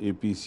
APC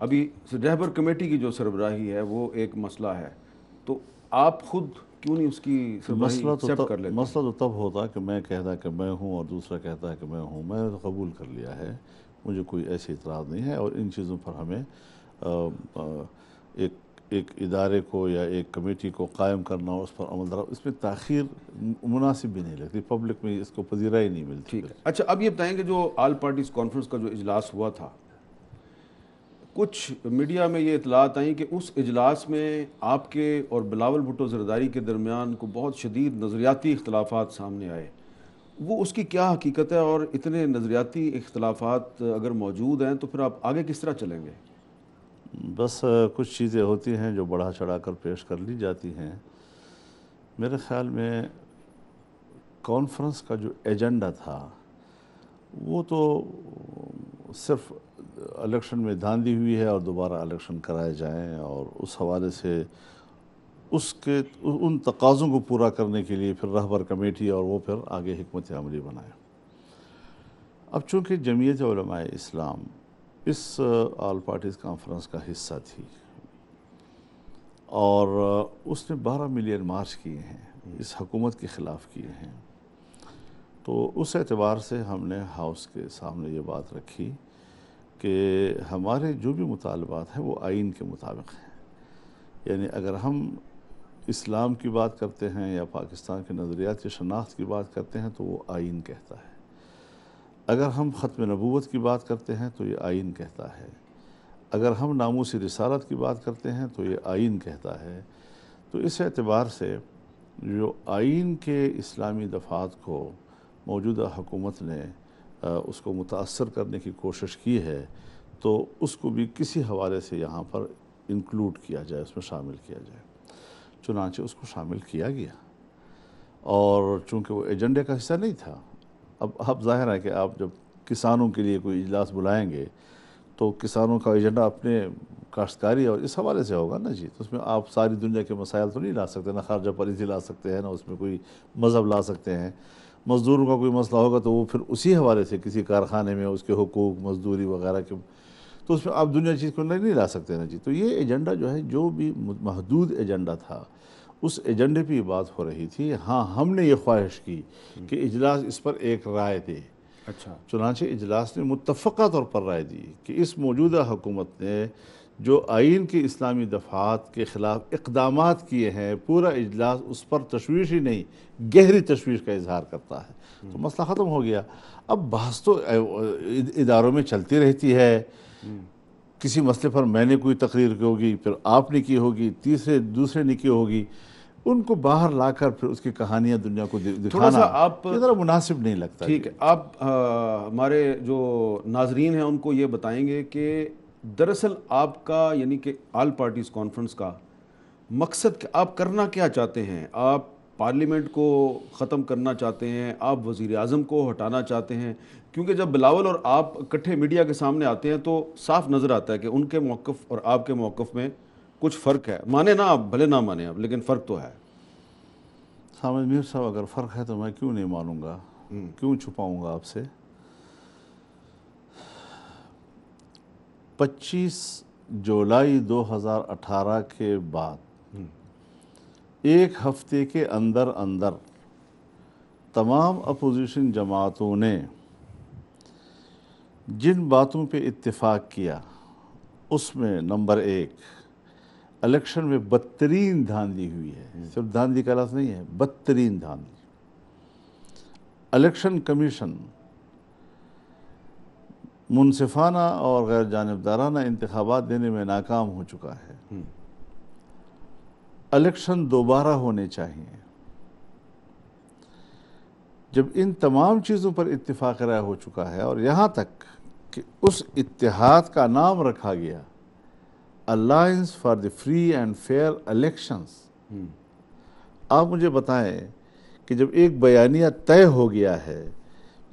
ابھی رہبر committee کی جو سربراہی ہے وہ ایک مسئلہ ہے، تو آپ خود کیوں نہیں اس کی سربراہی ایکسیپٹ کر لیتے؟ مسئلہ تو تب ہوتا کہ میں کہتا کہ میں ہوں اور دوسرا کہتا ہے کہ میں ہوں. میں نے تو قبول کر لیا ہے، مجھے کوئی ایسی اعتراض نہیں ہے. اور ان چیزوں پر ہمیں ایک ادارے کو یا ایک کمیٹی کو قائم کرنا اور اس پر عمل درآمد، اس میں تاخیر مناسب بھی نہیں لگتی، پبلک میں اس کو پذیرائی نہیں ملتی. ٹھیک ہے. اچھا اب یہ بتائیں کہ جو آل پارٹیز کانفرنس کا جو اجلاس ہوا تھا، کچھ میڈیا میں یہ اطلاعات آئیں کہ اس اجلاس میں آپ کے اور بلاول بھٹو زرداری کے درمیان کو بہت شدید نظریاتی اختلافات سامنے آئے. وہ اس کی کیا حقیقت ہے، اور اتنے نظریاتی اختلافات اگر موجود ہیں تو پھر آپ آگے کس طرح چلیں گے؟ بس کچھ چیزیں ہوتی ہیں جو بڑھا چڑھا کر پیش کر لی جاتی ہیں. میرے خیال میں کانفرنس کا جو ایجنڈا تھا وہ تو صرف الیکشن میں دھاندلی ہوئی ہے اور دوبارہ الیکشن کرائے جائیں، اور اس حوالے سے ان تقاضوں کو پورا کرنے کے لیے پھر رہبر کمیٹی اور وہ پھر آگے حکمت عملی بنائے. اب چونکہ جمعیت علماء اسلام اس آل پارٹیز کانفرنس کا حصہ تھی اور اس نے 12 ملین مارچ کیے ہیں، اس حکومت کے خلاف کیے ہیں، تو اس اعتبار سے ہم نے ہاؤس کے سامنے یہ بات رکھی کہ ہمارے جو بھی مطالبات ہیں وہ آئین کے مطابق ہیں. یعنی اگر ہم اسلام کی بات کرتے ہیں یا پاکستان کے نظریات یا شناخت کی بات کرتے ہیں تو وہ آئین کہتا ہے. اگر ہم ختم نبوت کی بات کرتے ہیں تو یہ آئین کہتا ہے. اگر ہم ناموس رسالت کی بات کرتے ہیں تو یہ آئین کہتا ہے. تو اس اعتبار سے جو آئین کے اسلامی دفعات کو موجودہ حکومت نے اس کو متاثر کرنے کی کوشش کی ہے، تو اس کو بھی کسی حوالے سے یہاں پر انکلوڈ کیا جائے، اس میں شامل کیا جائے. چنانچہ اس کو شامل کیا گیا، اور چونکہ وہ ایجنڈے کا حصہ نہیں تھا. اب ظاہر ہے کہ آپ جب کسانوں کے لیے کوئی اجلاس بلائیں گے تو کسانوں کا ایجنڈا اپنے کاشتکاری اور اس حوالے سے ہوگا نا جی. تو اس میں آپ ساری دنیا کے مسائل تو نہیں لا سکتے، نہ خارجہ پالیسی لا سکتے ہیں، نہ اس میں کوئی مذہب لا سکتے ہیں. مزدوروں کا کوئی مسئلہ ہوگا تو وہ پھر اسی حوالے سے کسی کارخانے میں اس کے حقوق، مزدوری وغیرہ کے، تو اس میں آپ دنیا چیز کو نہیں لا سکتے نا جی. تو یہ ایجنڈا جو ہے، جو بھی محدود ایجنڈا تھا، اس ایجنڈے پہ یہ بات ہو رہی تھی. ہاں، ہم نے یہ خواہش کی کہ اجلاس اس پر ایک رائے دے. اچھا. چنانچہ اجلاس نے متفقہ طور پر رائے دی کہ اس موجودہ حکومت نے جو آئین کے اسلامی دفعات کے خلاف اقدامات کیے ہیں، پورا اجلاس اس پر تشویش ہی نہیں، گہری تشویش کا اظہار کرتا ہے. تو مسئلہ ختم ہو گیا. اب بحث تو اداروں میں چلتی رہتی ہے. کسی مسئلے پر میں نے کوئی تقریر کی ہوگی، پھر آپ نے کی ہوگی، دوسرے نے کی ہوگی. ان کو باہر لا کر پھر اس کی کہانیاں دنیا کو دکھانا یہ ذرا مناسب نہیں لگتا. ٹھیک ہے. آپ ہمارے جو ناظرین ہیں ان کو یہ بتائیں گے کہ دراصل آپ کا، یعنی کہ آل پارٹیز کانفرنس کا مقصد آپ کرنا کیا چاہتے ہیں؟ آپ پارلیمنٹ کو ختم کرنا چاہتے ہیں؟ آپ وزیر اعظم کو ہٹانا چاہتے ہیں؟ کیونکہ جب بلاول اور آپ اکٹھے میڈیا کے سامنے آتے ہیں تو صاف نظر آتا ہے کہ ان کے موقف اور آپ کے موقف میں کچھ فرق ہے. مانے نہ آپ، بھلے نہ مانے آپ، لیکن فرق تو ہے. حامد میر صاحب، اگر فرق ہے تو میں کیوں نہیں مانوں گا، کیوں چھپاؤں گا آپ سے. 25 جولائی 2018 کے بعد ایک ہفتے کے اندر تمام اپوزیشن جماعتوں نے جن باتوں پہ اتفاق کیا، اس میں نمبر 1، الیکشن میں بدترین دھاندلی ہوئی ہے. صرف دھاندلی کا لفظ نہیں ہے، بدترین دھاندلی. الیکشن کمیشن منصفانہ اور غیر جانبدارانہ انتخابات دینے میں ناکام ہو چکا ہے. الیکشن دوبارہ ہونے چاہیے. جب ان تمام چیزوں پر اتفاق رائے ہو چکا ہے، اور یہاں تک کہ اس اتحاد کا نام رکھا گیا alliance for the free and fair elections, آپ مجھے بتائیں کہ جب ایک بیانیہ طے ہو گیا ہے،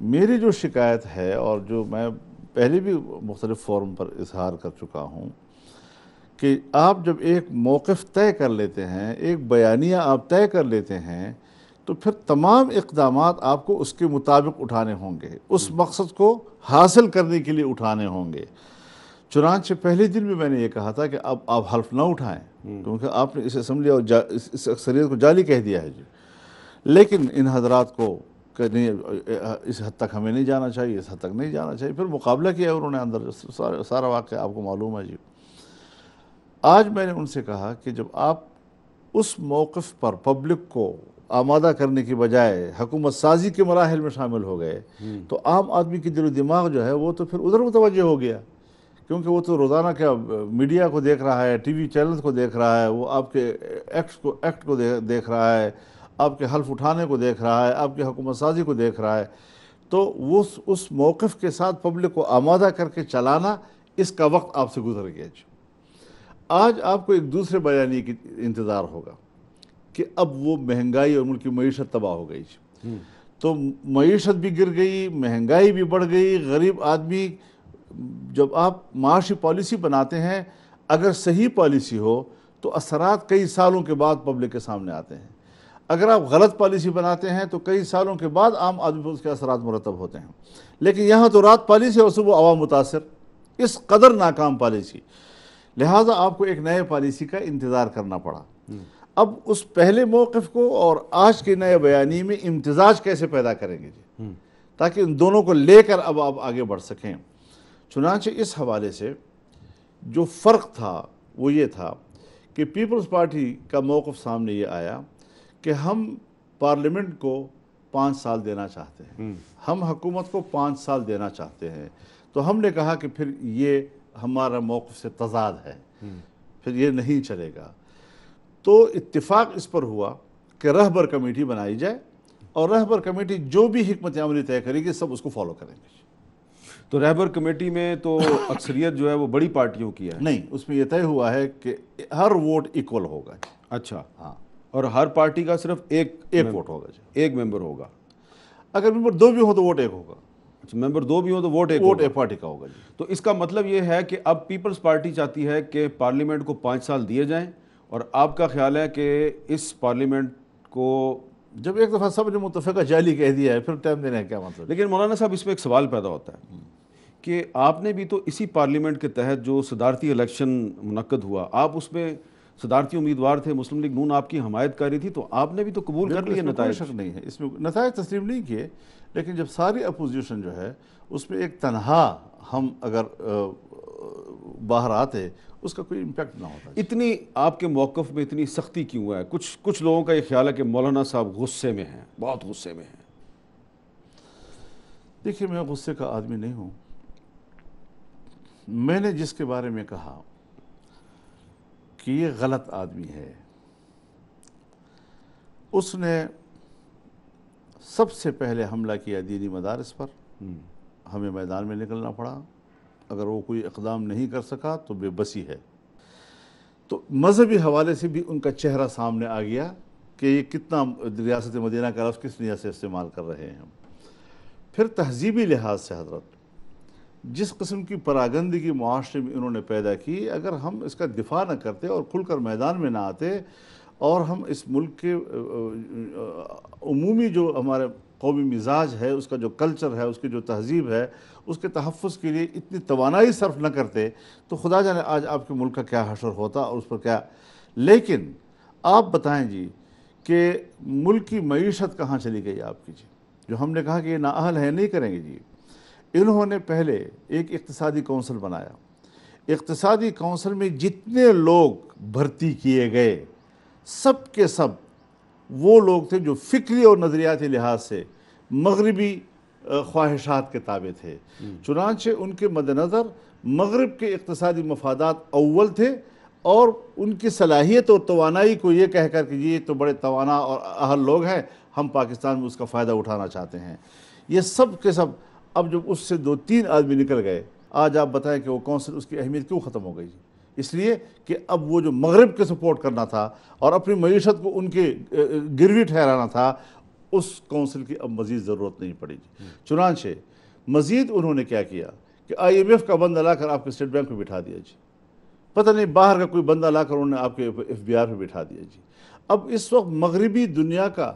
میری جو شکایت ہے اور جو میں پہلے بھی مختلف فورم پر اظہار کر چکا ہوں کہ آپ جب ایک موقف طے کر لیتے ہیں، ایک بیانیہ آپ طے کر لیتے ہیں، تو پھر تمام اقدامات آپ کو اس کے مطابق اٹھانے ہوں گے، اس مقصد کو حاصل کرنے کے لیے اٹھانے ہوں گے. چنانچہ پہلے دن بھی میں نے یہ کہا تھا کہ اب آپ حلف نہ اٹھائیں کیونکہ آپ نے اس اسمبلی اور اس اکثریت کو جعلی کہہ دیا ہے جی. لیکن ان حضرات کو کہ نہیں اس حد تک ہمیں نہیں جانا چاہیے، اس حد تک نہیں جانا چاہیے. پھر مقابلہ کیا انہوں نے اندر، سارا واقعہ آپ کو معلوم ہے جی. آج میں نے ان سے کہا کہ جب آپ اس موقف پر پبلک کو آمادہ کرنے کی بجائے حکومت سازی کے مراحل میں شامل ہو گئے تو عام آدمی کی دل و دماغ جو ہے وہ تو پھر ادھر متوجہ ہو گیا، کیونکہ وہ تو روزانہ کیا میڈیا کو دیکھ رہا ہے، ٹی وی چینلز کو دیکھ رہا ہے، وہ آپ کے ایکٹ کو دیکھ رہا ہے، آپ کے حلف اٹھانے کو دیکھ رہا ہے، آپ کی حکومت سازی کو دیکھ رہا ہے. تو وہ اس موقف کے ساتھ پبلک کو آمادہ کر کے چلانا، اس کا وقت آپ سے گزر گیا جی. آج آپ کو ایک دوسرے بیانیے کی انتظار ہوگا کہ اب وہ مہنگائی اور ملک کی معیشت تباہ ہو گئی جی. تو معیشت بھی گر گئی، مہنگائی بھی بڑھ گئی. غریب آدمی، جب آپ معاشی پالیسی بناتے ہیں اگر صحیح پالیسی ہو تو اثرات کئی سالوں کے بعد پبلک کے سامنے آتے ہیں. اگر آپ غلط پالیسی بناتے ہیں تو کئی سالوں کے بعد عام آدمی پر اس کے اثرات مرتب ہوتے ہیں. لیکن یہاں تو رات پالیسی اور صبح عوام متاثر، اس قدر ناکام پالیسی. لہٰذا آپ کو ایک نئے پالیسی کا انتظار کرنا پڑا. اب اس پہلے موقف کو اور آج کے نئے بیانی میں امتزاج کیسے پیدا کریں گے جی، تاکہ ان دونوں کو لے کر اب آپ آگے بڑھ سکیں. چنانچہ اس حوالے سے جو فرق تھا وہ یہ تھا کہ پیپلز پارٹی کا موقف سامنے یہ آیا کہ ہم پارلیمنٹ کو 5 سال دینا چاہتے ہیں، ہم حکومت کو 5 سال دینا چاہتے ہیں. تو ہم نے کہا کہ پھر یہ ہمارا موقف سے تضاد ہے، پھر یہ نہیں چلے گا. تو اتفاق اس پر ہوا کہ رہبر کمیٹی بنائی جائے اور رہبر کمیٹی جو بھی حکمت عملی طے کرے گی سب اس کو فالو کریں گے. تو رہبر کمیٹی میں تو اکثریت جو ہے وہ بڑی پارٹیوں کی ہے. نہیں، اس میں یہ طے ہوا ہے کہ ہر ووٹ ایکول ہوگا. اچھا، ہاں. اور ہر پارٹی کا صرف ایک ووٹ ہوگا جی، ایک ممبر ہوگا. اگر ممبر 2 بھی ہوں تو ووٹ 1 ہوگا. اچھا، ممبر 2 بھی ہوں تو ووٹ ایک پارٹی کا ہوگا جی. تو اس کا مطلب یہ ہے کہ اب پیپلز پارٹی چاہتی ہے کہ پارلیمنٹ کو 5 سال دیے جائیں، اور آپ کا خیال ہے کہ اس پارلیمنٹ کو جب ایک دفعہ سب نے متفقہ جعلی کہہ دیا ہے پھر ٹائم دینے کا کیا مطلب؟ لیکن مولانا صاحب اس میں ایک سوال پیدا ہوتا ہے کہ آپ نے بھی تو اسی پارلیمنٹ کے تحت جو صدارتی الیکشن منعقد ہوا، آپ اس میں صدارتی امیدوار تھے، مسلم لیگ نون آپ کی حمایت کاری تھی، تو آپ نے بھی تو قبول کر لیے نتائج. کوئی شک نہیں ہے اس میں، نتائج تسلیم نہیں کیے، لیکن جب ساری اپوزیشن جو ہے اس میں ایک تنہا ہم اگر باہر آتے اس کا کوئی امپیکٹ نہ ہوتا. اتنی آپ کے موقف میں اتنی سختی کیوں ہے؟ کچھ لوگوں کا یہ خیال ہے کہ مولانا صاحب غصے میں ہیں، بہت غصے میں ہیں. دیکھیے، میں غصے کا آدمی نہیں ہوں. میں نے جس کے بارے میں کہا کہ یہ غلط آدمی ہے، اس نے سب سے پہلے حملہ کیا دینی مدارس پر. ہمیں میدان میں نکلنا پڑا. اگر وہ کوئی اقدام نہیں کر سکا تو بے بسی ہے. تو مذہبی حوالے سے بھی ان کا چہرہ سامنے آ گیا کہ یہ کتنا ریاست مدینہ کا لفظ کس نیت سے استعمال کر رہے ہیں. پھر تہذیبی لحاظ سے حضرت جس قسم کی پراگندگی معاشرے میں انہوں نے پیدا کی، اگر ہم اس کا دفاع نہ کرتے اور کھل کر میدان میں نہ آتے اور ہم اس ملک کے عمومی جو ہمارے قومی مزاج ہے، اس کا جو کلچر ہے، اس کی جو تہذیب ہے، اس کے تحفظ کے لیے اتنی توانائی صرف نہ کرتے تو خدا جانے آج آپ کے ملک کا کیا حشر ہوتا اور اس پر کیا. لیکن آپ بتائیں جی کہ ملک کی معیشت کہاں چلی گئی آپ کی جی، جو ہم نے کہا کہ یہ نااہل ہے نہیں کریں گے جی. انہوں نے پہلے ایک اقتصادی کونسل بنایا. اقتصادی کونسل میں جتنے لوگ بھرتی کیے گئے سب کے سب وہ لوگ تھے جو فکری اور نظریاتی لحاظ سے مغربی خواہشات کے تابع تھے. چنانچہ ان کے مد نظر مغرب کے اقتصادی مفادات اول تھے، اور ان کی صلاحیت اور توانائی کو یہ کہہ کر کہ یہ تو بڑے توانا اور اہل لوگ ہیں، ہم پاکستان میں اس کا فائدہ اٹھانا چاہتے ہیں. یہ سب کے سب اب جب اس سے 2-3 آدمی نکل گئے، آج آپ بتائیں کہ وہ کونسل اس کی اہمیت کیوں ختم ہو گئی؟ اس لیے کہ اب وہ جو مغرب کے سپورٹ کرنا تھا اور اپنی معیشت کو ان کے گروی ٹھہرانا تھا، اس کونسل کی اب مزید ضرورت نہیں پڑی. چنانچہ مزید انہوں نے کیا کیا کہ IMF کا بندہ لا کر آپ کے اسٹیٹ بینک پہ بٹھا دیا جی. پتہ نہیں باہر کا کوئی بندہ لا کر انہوں نے آپ کے FBR پہ بٹھا دیا جی. اب اس وقت مغربی دنیا کا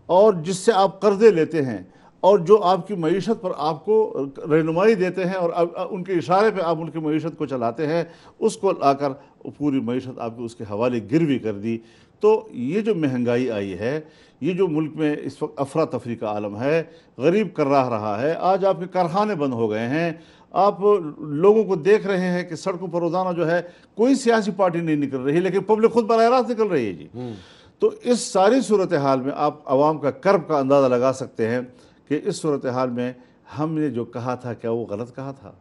اور جس سے آپ قرضے لیتے ہیں، اور جو آپ کی معیشت پر آپ کو رہنمائی دیتے ہیں اور ان کے اشارے پہ آپ ان کی معیشت کو چلاتے ہیں، اس کو لا کر پوری معیشت آپ کی اس کے حوالے گروی کر دی۔ تو یہ جو مہنگائی آئی ہے، یہ جو ملک میں اس وقت افراتفری کا عالم ہے، غریب کرراہ رہا ہے، آج آپ کے کارخانے بند ہو گئے ہیں، آپ لوگوں کو دیکھ رہے ہیں کہ سڑکوں پر روزانہ جو ہے کوئی سیاسی پارٹی نہیں نکل رہی لیکن پبلک خود براہ راست نکل رہی ہے جی۔ تو اس ساری صورتحال میں آپ عوام کا کرب کا اندازہ لگا سکتے ہیں کہ اس صورتحال میں ہم نے جو کہا تھا کیا وہ غلط کہا تھا؟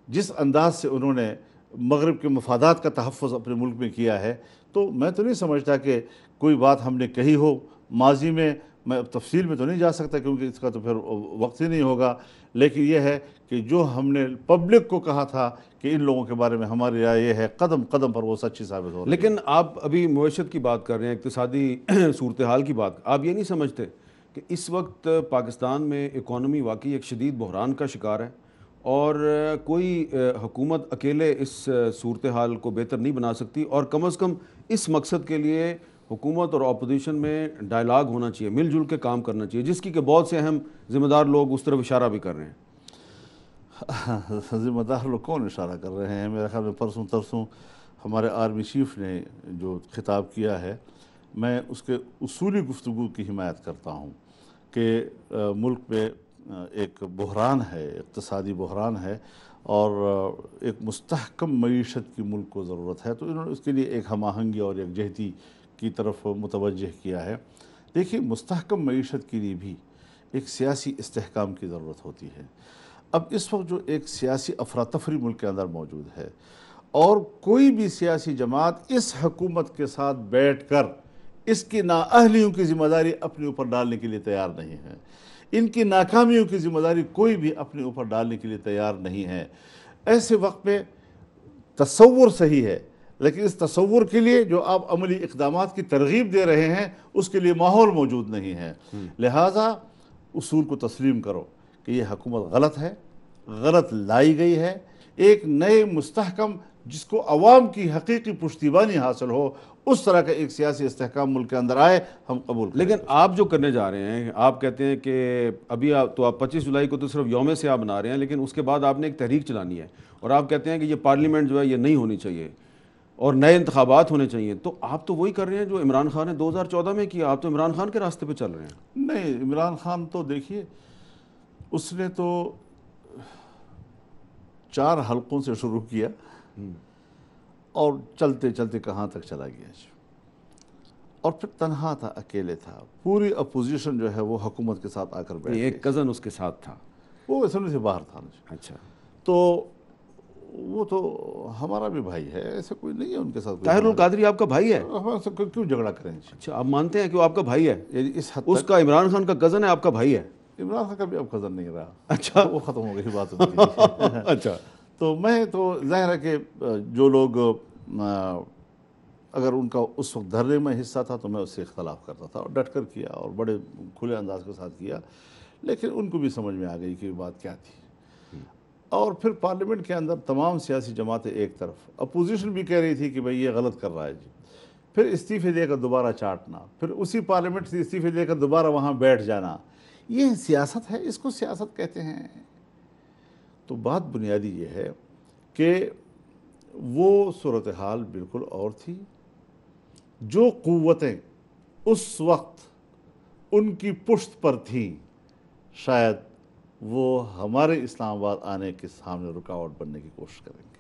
جس انداز سے انہوں نے مغرب کے مفادات کا تحفظ اپنے ملک میں کیا ہے، تو میں تو نہیں سمجھتا کہ کوئی بات ہم نے کہی ہو ماضی میں اب تفصیل میں تو نہیں جا سکتا کیونکہ اس کا تو پھر وقت ہی نہیں ہوگا، لیکن یہ ہے کہ جو ہم نے پبلک کو کہا تھا کہ ان لوگوں کے بارے میں ہماری رائے یہ ہے، قدم قدم پر وہ سچی ثابت ہو رہی ہے۔ لیکن آپ ابھی معیشت کی بات کر رہے ہیں، اقتصادی صورتحال کی بات، آپ یہ نہیں سمجھتے کہ اس وقت پاکستان میں اکانومی واقعی ایک شدید بحران کا شکار ہے اور کوئی حکومت اکیلے اس صورتحال کو بہتر نہیں بنا سکتی، اور کم از کم اس مقصد کے لیے حکومت اور اپوزیشن میں ڈائلاگ ہونا چاہیے، مل جل کے کام کرنا چاہیے، جس کی کہ بہت سے اہم ذمہ دار لوگ اس طرف اشارہ بھی کر رہے ہیں؟ ذمہ دار لوگ کون اشارہ کر رہے ہیں؟ میرے خیال میں پرسوں ترسوں ہمارے آرمی چیف نے جو خطاب کیا ہے، میں اس کے اصولی گفتگو کی حمایت کرتا ہوں کہ ملک میں ایک بحران ہے، اقتصادی بحران ہے اور ایک مستحکم معیشت کی ملک کو ضرورت ہے، تو انہوں نے اس کے لیے ایک ہم آہنگی اور یکجہتی کی طرف متوجہ کیا ہے۔ دیکھیے، مستحکم معیشت کے لیے بھی ایک سیاسی استحکام کی ضرورت ہوتی ہے۔ اب اس وقت جو ایک سیاسی افراتفری ملک کے اندر موجود ہے اور کوئی بھی سیاسی جماعت اس حکومت کے ساتھ بیٹھ کر اس کی نااہلیوں کی ذمہ داری اپنے اوپر ڈالنے کے لیے تیار نہیں ہے، ان کی ناکامیوں کی ذمہ داری کوئی بھی اپنے اوپر ڈالنے کے لیے تیار نہیں ہے۔ ایسے وقت میں تصور صحیح ہے، لیکن اس تصور کے لیے جو آپ عملی اقدامات کی ترغیب دے رہے ہیں اس کے لیے ماحول موجود نہیں ہے۔ لہٰذا اصول کو تسلیم کرو کہ یہ حکومت غلط ہے، غلط لائی گئی ہے، ایک نئے مستحکم جس کو عوام کی حقیقی پشتیبانی حاصل ہو اس طرح کا ایک سیاسی استحکام ملک کے اندر آئے، ہم قبول کریں۔ لیکن آپ جو کرنے جا رہے ہیں، آپ کہتے ہیں کہ ابھی آپ 25 جولائی کو تو صرف یوم سیاہ بنا رہے ہیں، لیکن اس کے بعد آپ نے ایک تحریک چلانی ہے اور آپ کہتے ہیں کہ یہ پارلیمنٹ جو ہے یہ نہیں ہونی چاہیے اور نئے انتخابات ہونے چاہیے، تو آپ تو وہی کر رہے ہیں جو عمران خان نے 2014 میں کیا، آپ تو عمران خان کے راستے پہ چل رہے ہیں۔ نہیں، عمران خان تو دیکھیے اس نے تو 4 حلقوں سے شروع کیا اور چلتے چلتے کہاں تک چلا گیا، اور پھر تنہا تھا، اکیلے تھا، پوری اپوزیشن جو ہے وہ حکومت کے ساتھ آ کر بیٹھ گئی۔ ایک کزن اس کے ساتھ تھا، وہ اسمبلی سے باہر تھا۔ اچھا، تو وہ تو ہمارا بھی بھائی ہے، ایسے کوئی نہیں ہے ان کے ساتھ۔ طاہر القادری آپ کا بھائی ہے؟ کیوں جھگڑا کریں؟ اچھا، آپ مانتے ہیں کہ وہ آپ کا بھائی ہے؟ اس حد اس تک کا عمران خان کا کزن ہے، آپ کا بھائی ہے؟ عمران خان کا بھی اب قدر نہیں رہا۔ اچھا، وہ ختم ہو گئی بات ان کی۔ اچھا، تو میں تو ظاہر ہے کہ جو لوگ اگر ان کا اس وقت دھرنے میں حصہ تھا تو میں اس سے اختلاف کرتا تھا اور ڈٹ کر کیا اور بڑے کھلے انداز کے ساتھ کیا، لیکن ان کو بھی سمجھ میں آ گئی کہ بات کیا تھی۔ اور پھر پارلیمنٹ کے اندر تمام سیاسی جماعتیں ایک طرف، اپوزیشن بھی کہہ رہی تھی کہ بھئی یہ غلط کر رہا ہے جی، پھر استعفے دے کر دوبارہ چاٹنا، پھر اسی پارلیمنٹ سے استعفے دے کر دوبارہ وہاں بیٹھ جانا، یہ سیاست ہے، اس کو سیاست کہتے ہیں۔ تو بات بنیادی یہ ہے کہ وہ صورتحال بالکل اور تھی، جو قوتیں اس وقت ان کی پشت پر تھیں شاید وہ ہمارے اسلام آباد آنے کے سامنے رکاوٹ بننے کی کوشش کریں گے۔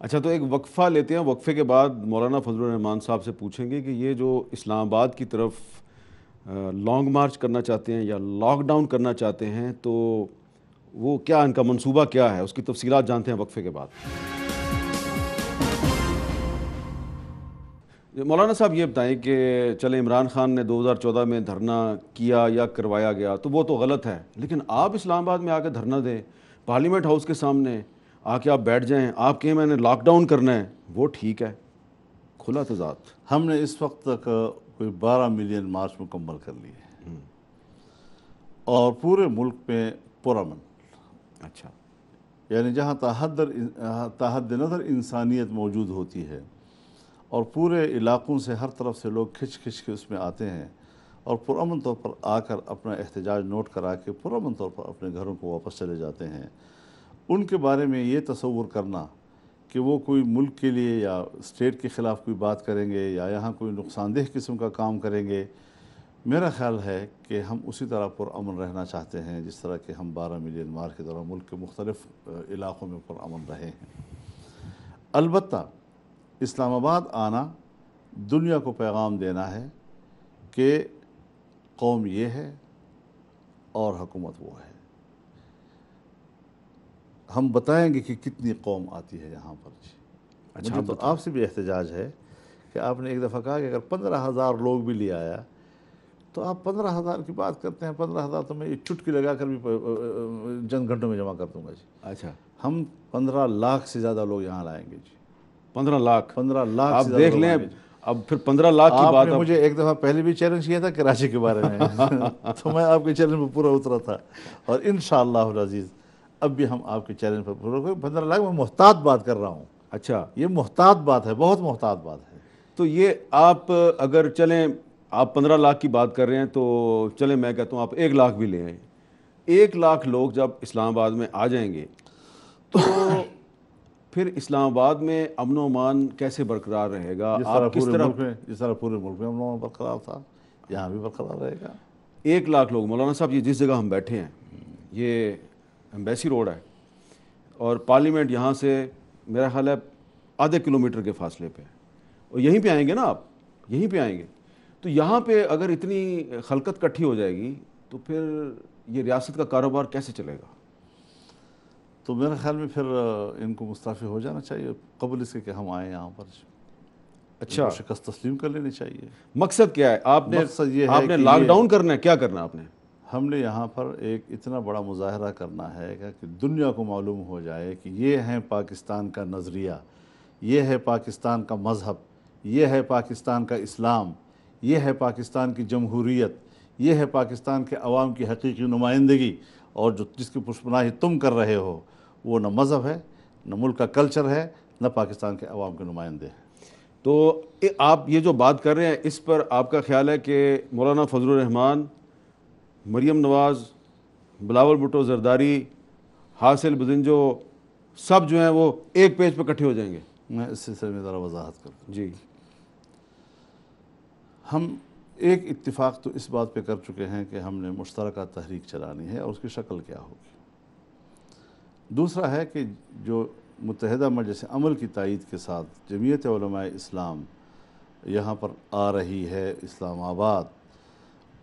اچھا، تو ایک وقفہ لیتے ہیں، وقفے کے بعد مولانا فضل الرحمان صاحب سے پوچھیں گے کہ یہ جو اسلام آباد کی طرف لانگ مارچ کرنا چاہتے ہیں یا لاک ڈاؤن کرنا چاہتے ہیں، تو وہ کیا ان کا منصوبہ کیا ہے، اس کی تفصیلات جانتے ہیں وقفے کے بعد۔ مولانا صاحب یہ بتائیں کہ چلے عمران خان نے 2014 میں دھرنا کیا یا کروایا گیا تو وہ تو غلط ہے، لیکن آپ اسلام آباد میں آ کے دھرنا دیں، پارلیمنٹ ہاؤس کے سامنے آ کے آپ بیٹھ جائیں، آپ کہیں میں نے لاک ڈاؤن کرنا ہے، وہ ٹھیک ہے، کھلا تضاد۔ ہم نے اس وقت تک کوئی 12 ملین مارچ مکمل کر لیے اور پورے ملک میں پرامن، اچھا، یعنی جہاں تحد نظر انسانیت موجود ہوتی ہے اور پورے علاقوں سے ہر طرف سے لوگ کھچ کھچ کے اس میں آتے ہیں، اور پرامن طور پر آ کر اپنا احتجاج نوٹ کرا کے پرامن طور پر اپنے گھروں کو واپس چلے جاتے ہیں، ان کے بارے میں یہ تصور کرنا کہ وہ کوئی ملک کے لیے یا اسٹیٹ کے خلاف کوئی بات کریں گے یا یہاں کوئی نقصان دہ قسم کا کام کریں گے، میرا خیال ہے کہ ہم اسی طرح پرامن رہنا چاہتے ہیں جس طرح کہ ہم 12 ملین مار کے دوران ملک کے مختلف علاقوں میں پرامن رہے ہیں۔ البتہ اسلام آباد آنا دنیا کو پیغام دینا ہے کہ قوم یہ ہے اور حکومت وہ ہے۔ ہم بتائیں گے کہ کتنی قوم آتی ہے یہاں پر جی۔ مجھے تو آپ سے بھی احتجاج ہے کہ آپ نے ایک دفعہ کہا کہ اگر 15,000 لوگ بھی لے آیا تو آپ 15,000 کی بات کرتے ہیں، 15,000 تو میں یہ چٹکی لگا کر بھی چند گھنٹوں میں جمع کر دوں گا جی۔ اچھا، ہم 15 لاکھ سے زیادہ لوگ یہاں لائیں گے جی۔ 15 لاکھ 15 لاکھ آپ سے زیادہ دیکھ لوگ لیں۔ آئیں گے جی۔ اب پھر 15 لاکھ کی آپ بات نے مجھے ایک دفعہ پہلے بھی چیلنج کیا تھا کراچی کے بارے میں تو میں آپ کے چیلنج پر پورا اترا تھا، اور انشاءاللہ العزیز اب بھی ہم آپ کے چیلنج پر پورا 15 لاکھ میں محتاط بات کر رہا ہوں۔ اچھا، یہ محتاط بات ہے، بہت محتاط بات ہے۔ تو یہ آپ اگر چلیں، آپ 15 لاکھ کی بات کر رہے ہیں تو چلیں میں کہتا ہوں آپ 1 لاکھ بھی لے آئیں۔ 1 لاکھ لوگ جب اسلام آباد میں آ جائیں گے تو پھر اسلام آباد میں امن و امان کیسے برقرار رہے گا؟ آپ کس طرح جس طرح پورے ملک میں امن و امان برقرار تھا یہاں بھی برقرار رہے گا۔ 1 لاکھ لوگ، مولانا صاحب یہ جس جگہ ہم بیٹھے ہیں یہ ایمبیسی روڈ ہے اور پارلیمنٹ یہاں سے میرا خیال ہے آدھے کلومیٹر کے فاصلے پہ، اور یہیں پہ آئیں گے نا آپ، یہیں پہ آئیں گے تو یہاں پہ اگر اتنی خلقت کٹھی ہو جائے گی تو پھر یہ ریاست کا کاروبار کیسے چلے گا؟ تو میرے خیال میں پھر ان کو مستعفی ہو جانا چاہیے قبل اس کے کہ ہم آئیں یہاں پر۔ اچھا، شکست تسلیم کر لینی چاہیے۔ مقصد کیا ہے؟ مقصد یہ ہے آپ نے کہ لاک ڈاؤن کرنا ہے؟ کیا کرنا ہے آپ نے؟ ہم نے یہاں پر ایک اتنا بڑا مظاہرہ کرنا ہے کہ دنیا کو معلوم ہو جائے کہ یہ ہے پاکستان کا نظریہ، یہ ہے پاکستان کا مذہب، یہ ہے پاکستان کا اسلام، یہ ہے پاکستان کی جمہوریت، یہ ہے پاکستان کے عوام کی حقیقی نمائندگی، اور جس کی پشپناہی تم کر رہے ہو وہ نہ مذہب ہے، نہ ملک کا کلچر ہے، نہ پاکستان کے عوام کے نمائندے ہیں۔ تو آپ یہ جو بات کر رہے ہیں اس پر آپ کا خیال ہے کہ مولانا فضل الرحمان، مریم نواز، بلاول بھٹو زرداری، حاصل بزنجو سب جو ہیں وہ ایک پیج پہ اکٹھے ہو جائیں گے؟ میں اس سلسلے میں ذرا وضاحت کرتا ہوں۔ جی، ہم ایک اتفاق تو اس بات پہ کر چکے ہیں کہ ہم نے مشترکہ تحریک چلانی ہے اور اس کی شکل کیا ہوگی۔ دوسرا ہے کہ جو متحدہ مجلس عمل کی تائید کے ساتھ جمعیت علماء اسلام یہاں پر آ رہی ہے اسلام آباد،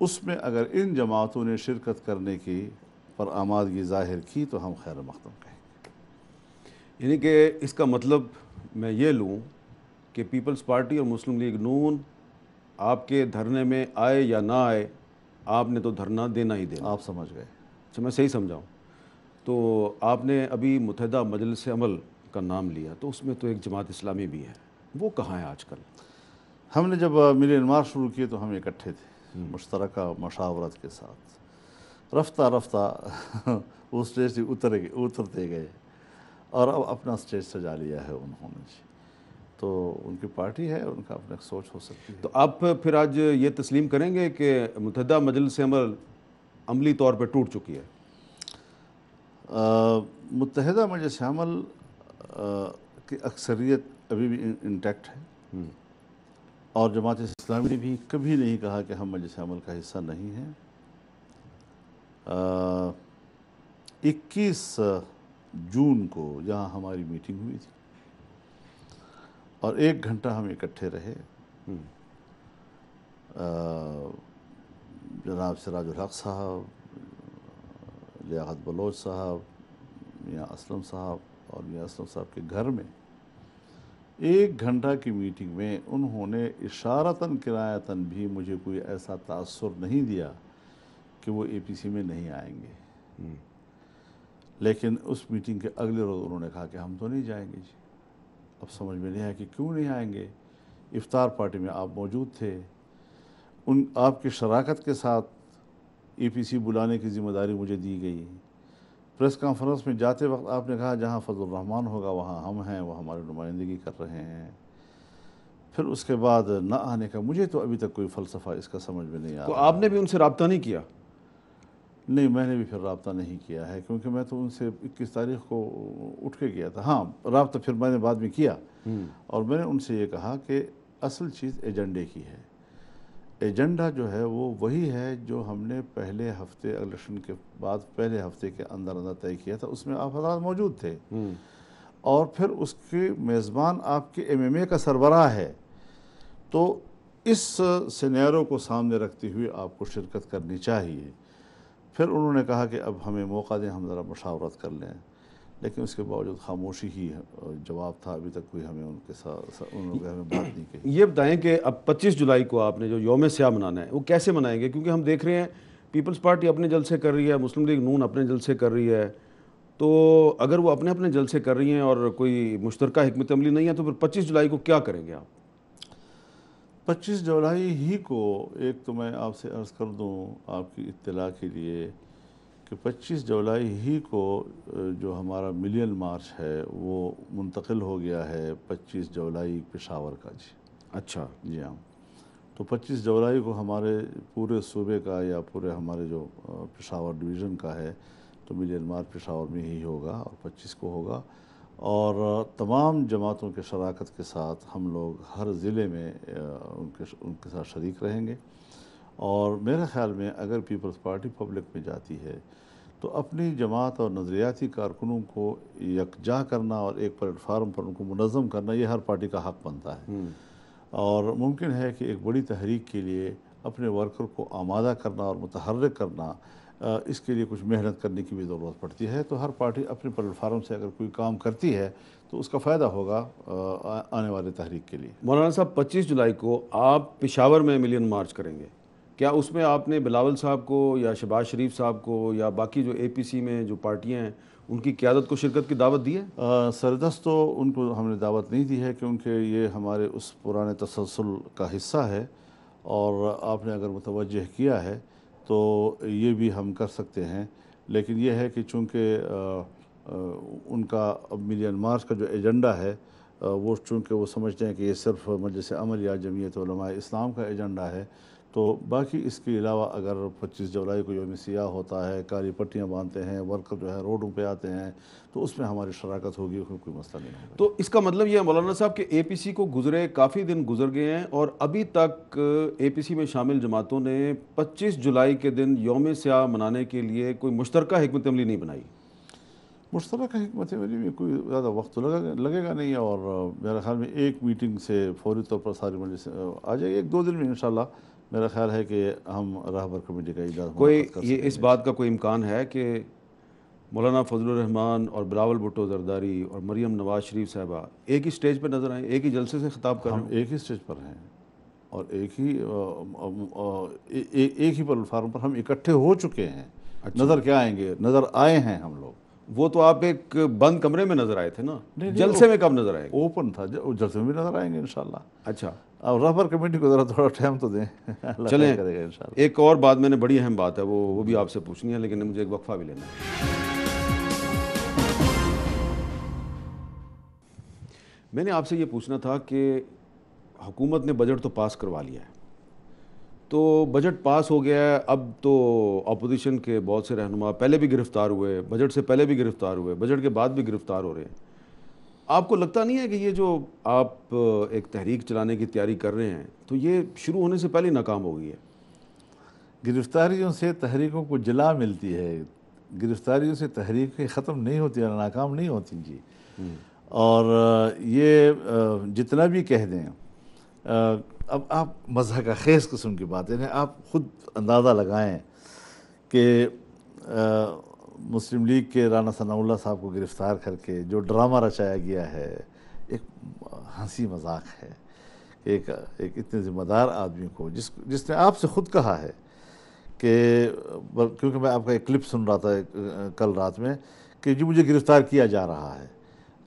اس میں اگر ان جماعتوں نے شرکت کرنے کی پر آمادگی ظاہر کی تو ہم خیر مقدم کہیں گے۔ یعنی کہ اس کا مطلب میں یہ لوں کہ پیپلز پارٹی اور مسلم لیگ نون آپ کے دھرنے میں آئے یا نہ آئے، آپ نے تو دھرنا دینا ہی دینا۔ آپ سمجھ گئے۔ اچھا، میں صحیح سمجھاؤں تو آپ نے ابھی متحدہ مجلس عمل کا نام لیا تو اس میں تو ایک جماعت اسلامی بھی ہے، وہ کہاں ہے آج کل؟ ہم نے جب ملین مارچ شروع کیے تو ہم اکٹھے تھے مشترکہ مشاورت کے ساتھ، رفتہ رفتہ وہ اسٹیج سے اترتے گئے اور اب اپنا اسٹیج سجا لیا ہے انہوں نے جی۔ تو ان کی پارٹی ہے، ان کا اپنا سوچ ہو سکتی ہے۔ تو آپ پھر آج یہ تسلیم کریں گے کہ متحدہ مجلس عمل عملی طور پہ ٹوٹ چکی ہے؟ متحدہ مجلس عمل کی اکثریت ابھی بھی انٹیکٹ ہے، اور جماعت اسلامی نے بھی کبھی نہیں کہا کہ ہم مجلس عمل کا حصہ نہیں ہیں۔ 21 جون کو یہاں ہماری میٹنگ ہوئی تھی اور 1 گھنٹہ ہم اکٹھے رہے۔ جناب سراج الحق صاحب، لیاقت بلوچ صاحب، میاں اسلم صاحب اور میاں اسلم صاحب کے گھر میں 1 گھنٹہ کی میٹنگ میں انہوں نے اشارتاً کنایتاً بھی مجھے کوئی ایسا تاثر نہیں دیا کہ وہ اے پی سی میں نہیں آئیں گے، لیکن اس میٹنگ کے اگلے روز انہوں نے کہا کہ ہم تو نہیں جائیں گے جی۔ اب سمجھ میں نہیں آیا کہ کیوں نہیں آئیں گے۔ افطار پارٹی میں آپ موجود تھے، آپ کی شراکت کے ساتھ اے پی سی بلانے کی ذمہ داری مجھے دی گئی۔ پریس کانفرنس میں جاتے وقت آپ نے کہا جہاں فضل الرحمان ہوگا وہاں ہم ہیں، وہ ہماری نمائندگی کر رہے ہیں۔ پھر اس کے بعد نہ آنے کا مجھے تو ابھی تک کوئی فلسفہ اس کا سمجھ میں نہیں آ تو رہا۔ آپ نے بھی ان سے رابطہ نہیں کیا؟ نہیں، میں نے بھی پھر رابطہ نہیں کیا ہے، کیونکہ میں تو ان سے 21 تاریخ کو اٹھ کے گیا تھا۔ ہاں، رابطہ پھر میں نے بعد میں کیا، اور میں نے ان سے یہ کہا کہ اصل چیز ایجنڈے کی ہے۔ ایجنڈا جو ہے وہ وہی ہے جو ہم نے پہلے ہفتے الیکشن کے بعد پہلے ہفتے کے اندر طے کیا تھا، اس میں آپ حضرات موجود تھے، اور پھر اس کے میزبان آپ کے MMA کا سربراہ ہے۔ تو اس سینیرو کو سامنے رکھتے ہوئے آپ کو شرکت کرنی چاہیے۔ پھر انہوں نے کہا کہ اب ہمیں موقع دیں، ہم ذرا مشاورت کر لیں، لیکن اس کے باوجود خاموشی ہی جواب تھا۔ ابھی تک کوئی ہمیں ان کے ساتھ انہوں نے ہمیں بات نہیں کہی۔ یہ بتائیں کہ اب 25 جولائی کو آپ نے جو یوم سیاہ منانا ہے وہ کیسے منائیں گے؟ کیونکہ ہم دیکھ رہے ہیں پیپلز پارٹی اپنے جلسے کر رہی ہے، مسلم لیگ نون اپنے جلسے کر رہی ہے، تو اگر وہ اپنے اپنے جلسے کر رہی ہیں اور کوئی مشترکہ حکمت عملی نہیں ہے تو پھر 25 جولائی کو کیا کریں گے آپ؟ 25 جولائی ہی کو ایک تو میں آپ سے عرض کر دوں آپ کی اطلاع کے لیے کہ 25 جولائی ہی کو جو ہمارا ملین مارچ ہے وہ منتقل ہو گیا ہے 25 جولائی پشاور کا۔ جی اچھا، جی ہاں، تو 25 جولائی کو ہمارے پورے صوبے کا یا پورے ہمارے جو پشاور ڈویژن کا ہے تو ملین مارچ پشاور میں ہی ہوگا، اور 25 کو ہوگا، اور تمام جماعتوں کے شراکت کے ساتھ ہم لوگ ہر ضلع میں ان کے ساتھ شریک رہیں گے۔ اور میرے خیال میں اگر پیپلز پارٹی پبلک میں جاتی ہے تو اپنی جماعت اور نظریاتی کارکنوں کو یکجا کرنا اور ایک پلیٹ فارم پر ان کو منظم کرنا یہ ہر پارٹی کا حق بنتا ہے، اور ممکن ہے کہ ایک بڑی تحریک کے لیے اپنے ورکر کو آمادہ کرنا اور متحرک کرنا، اس کے لیے کچھ محنت کرنے کی بھی ضرورت پڑتی ہے۔ تو ہر پارٹی اپنے پلیٹ فارم سے اگر کوئی کام کرتی ہے تو اس کا فائدہ ہوگا آنے والے تحریک کے لیے۔ مولانا صاحب 25 جولائی کو آپ پشاور میں ملین مارچ کریں گے، کیا اس میں آپ نے بلاول صاحب کو یا شہباز شریف صاحب کو یا باقی جو APC میں جو پارٹیاں ہیں ان کی قیادت کو شرکت کی دعوت دی ہے؟ سردست تو ان کو ہم نے دعوت نہیں دی ہے، کیونکہ یہ ہمارے اس پرانے تسلسل کا حصہ ہے، اور آپ نے اگر متوجہ کیا ہے تو یہ بھی ہم کر سکتے ہیں، لیکن یہ ہے کہ چونکہ ان کا اب ملین مارچ کا جو ایجنڈا ہے وہ چونکہ وہ سمجھتے ہیں کہ یہ صرف مجلس عمل یا جمعیت علماء اسلام کا ایجنڈا ہے، تو باقی اس کے علاوہ اگر 25 جولائی کو یوم سیاہ ہوتا ہے، کالی پٹیاں باندھتے ہیں، ورکر جو ہے روڈوں پہ آتے ہیں، تو اس میں ہماری شراکت ہوگی، کوئی مسئلہ نہیں ہوگا۔ تو اس کا مطلب یہ ہے مولانا صاحب کہ APC کو کافی دن گزر گئے ہیں اور ابھی تک APC میں شامل جماعتوں نے 25 جولائی کے دن یوم سیاہ منانے کے لیے کوئی مشترکہ حکمت عملی نہیں بنائی۔ مشترکہ حکمت عملی میں کوئی زیادہ وقت تو لگے گا نہیں، اور میرے خیال میں ایک میٹنگ سے فوری طور پر ساری مجلس آ جائے گی، 1-2 دن میں انشاءاللہ میرا خیال ہے کہ ہم رہبر کمیٹی کا اجلاس منعقد کر سکیں یہ گے۔ اس بات کا کوئی امکان ہے کہ مولانا فضل الرحمان اور بلاول بھٹو زرداری اور مریم نواز شریف صاحبہ ایک ہی سٹیج پہ نظر آئیں، ایک ہی جلسے سے خطاب کر رہے ہم ہیں؟ ایک ہی سٹیج پر ہیں اور ایک ہی پلیٹ فارم پر ہم اکٹھے ہو چکے ہیں۔ نظر کیا آئیں گے؟ نظر آئے ہیں ہم لوگ۔ وہ تو آپ ایک بند کمرے میں نظر آئے تھے نا، نہیں، جلسے میں کب نظر آئے گے؟ اوپن تھا، جلسے میں بھی نظر آئیں گے انشاءاللہ۔ اچھا اب رہبر کمیٹی کو ذرا تھوڑا ٹائم تو دیں، اللہ چلیں، خیر کرے گا انشاءاللہ۔ ایک اور بات میں نے بڑی اہم بات ہے وہ بھی آپ سے پوچھنی ہے، لیکن مجھے ایک وقفہ بھی لینا ہے۔ میں نے آپ سے یہ پوچھنا تھا کہ حکومت نے بجٹ تو پاس کروا لیا ہے، تو بجٹ پاس ہو گیا ہے، اب تو اپوزیشن کے بہت سے رہنما پہلے بھی گرفتار ہوئے، بجٹ سے پہلے بھی گرفتار ہوئے، بجٹ کے بعد بھی گرفتار ہو رہے ہیں۔ آپ کو لگتا نہیں ہے کہ یہ جو آپ ایک تحریک چلانے کی تیاری کر رہے ہیں تو یہ شروع ہونے سے پہلے ناکام ہو گئی ہے؟ گرفتاریوں سے تحریکوں کو جلا ملتی ہے، گرفتاریوں سے تحریکیں ختم نہیں ہوتی اور ناکام نہیں ہوتی۔ جی، اور یہ جتنا بھی کہہ دیں، اب آپ مضحکہ خیز قسم کی بات ہے، آپ خود اندازہ لگائیں کہ مسلم لیگ کے رانا ثناء اللہ صاحب کو گرفتار کر کے جو ڈرامہ رچایا گیا ہے، ایک ہنسی مذاق ہے۔ ایک اتنے ذمہ دار آدمی کو جس نے آپ سے خود کہا ہے کہ، کیونکہ میں آپ کا ایک کلپ سن رہا تھا کل رات میں، کہ جو مجھے گرفتار کیا جا رہا ہے۔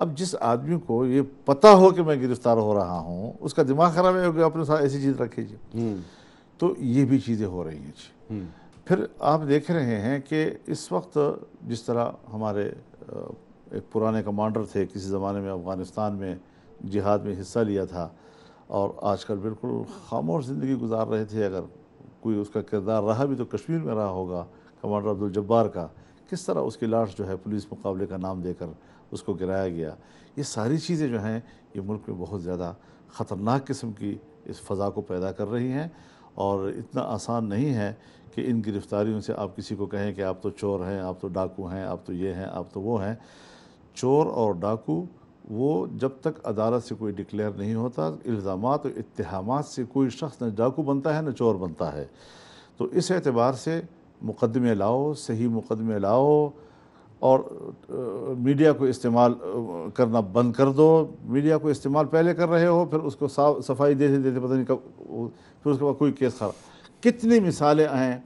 اب جس آدمی کو یہ پتہ ہو کہ میں گرفتار ہو رہا ہوں، اس کا دماغ خراب ہے کہ اپنے ساتھ ایسی چیز رکھے جی۔ تو یہ بھی چیزیں ہو رہی ہیں جی۔ پھر آپ دیکھ رہے ہیں کہ اس وقت جس طرح ہمارے ایک پرانے کمانڈر تھے، کسی زمانے میں افغانستان میں جہاد میں حصہ لیا تھا، اور آج کل بالکل خاموش زندگی گزار رہے تھے. اگر کوئی اس کا کردار رہا بھی تو کشمیر میں رہا ہوگا کمانڈر عبدالجبار کا. کس طرح اس کی لاش جو ہے پولیس مقابلے کا نام دے کر اس کو گرایا گیا. یہ ساری چیزیں جو ہیں یہ ملک میں بہت زیادہ خطرناک قسم کی اس فضا کو پیدا کر رہی ہیں. اور اتنا آسان نہیں ہے کہ ان گرفتاریوں سے آپ کسی کو کہیں کہ آپ تو چور ہیں, آپ تو ڈاکو ہیں, آپ تو یہ ہیں, آپ تو وہ ہیں. چور اور ڈاکو وہ جب تک عدالت سے کوئی ڈکلیئر نہیں ہوتا, الزامات اور اتہامات سے کوئی شخص نہ ڈاکو بنتا ہے نہ چور بنتا ہے. تو اس اعتبار سے مقدمے لاؤ, صحیح مقدمے لاؤ, اور میڈیا کو استعمال کرنا بند کر دو. میڈیا کو استعمال پہلے کر رہے ہو, پھر اس کو صفائی دیتے دیتے پتہ نہیں کب, پھر اس کے بعد کوئی کیس خراب. کتنی مثالیں ہیں